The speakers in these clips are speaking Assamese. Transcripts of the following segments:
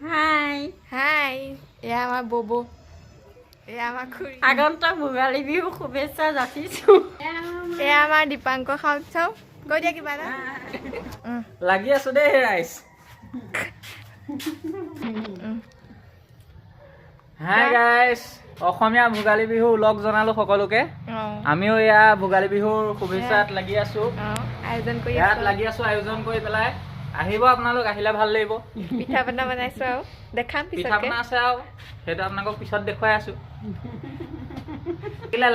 হাই হাই, এয়া আমাৰ ববো, এয়া আমাৰ খুৰী, আগন্তক ভোগালী বিহু শুভেচ্ছা যাচিছোঁ। এয়া আমাৰ দীপাংকৰ খাওক চাও, কৈ দিয়া কিবা এটা। লাগি আছো দেই ৰাইজ। হাই গাইছ, অসমীয়া ভোগালী বিহু লগ জনালো সকলোকে। আমিও এয়া ভোগালী বিহুৰ শুভেচ্ছাত লাগি আছো, আয়োজন কৰি ইয়াত লাগি আছো আয়োজন কৰি পেলাই। আহিব আপোনালোক, আহিলে ভাল লাগিব। পিঠা পনা বনাইছো আৰু দেখাম পিঠা পিছতকে। পনা আছে আৰু সেইটো আপোনালোকক পিছত দেখুৱাই আছো।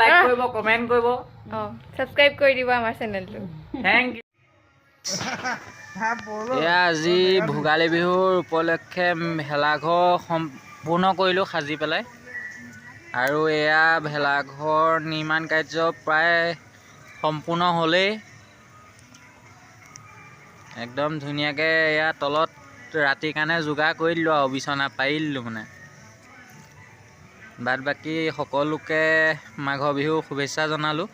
লাইক কৰিব, কমেণ্ট কৰিব, সাবস্ক্ৰাইব কৰি দিব আমাৰ চেনেলটো। Thank you. এয়া আজি ভোগালী বিহুৰ উপলক্ষে ভেলাঘৰ সম্পূৰ্ণ কৰিলোঁ সাজি পেলাই। আৰু এয়া ভেলাঘৰ নিৰ্মাণ কাৰ্য প্ৰায় সম্পূৰ্ণ হ'লেই। একদম ধুনীয়াকৈ এয়া তলত ৰাতিৰ কাৰণে যোগাৰ কৰি দিলোঁ আৰু বিচনা পাৰি দিলোঁ মানে। বাদ বাকী সকলোকে মাঘৰ বিহুৰ শুভেচ্ছা জনালোঁ।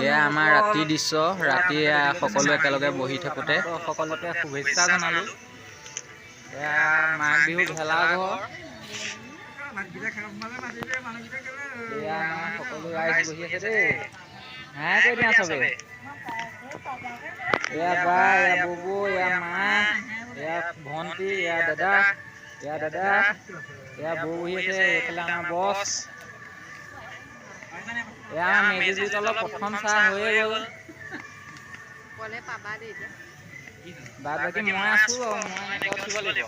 এয়া আমাৰ ৰাতিৰ দৃশ্য, ৰাতি সকলো একেলগে বহি থাকোঁতে সকলোকে শুভেচ্ছা জনালোঁ। এয়া মাঘ বিহু ভেলাঘৰ, এয়া আমাৰ সকলো ৰাইজ বহি আছে দেই। হাই কৈ দিয়া চবে। এয়া বা, এয়া ববু, এয়া মা, এয়া ভণ্টি, এয়া দাদা, এয়া বৌ বহি আছে, এইফালে আমাৰ বছ। এয়া আমাৰ মেজি জুইত অলপ প্ৰথম চাহ হৈয়ে গ'ল। বাদ বাকী মই আছো আৰু মই এনেকৈ উঠিব লাগিব।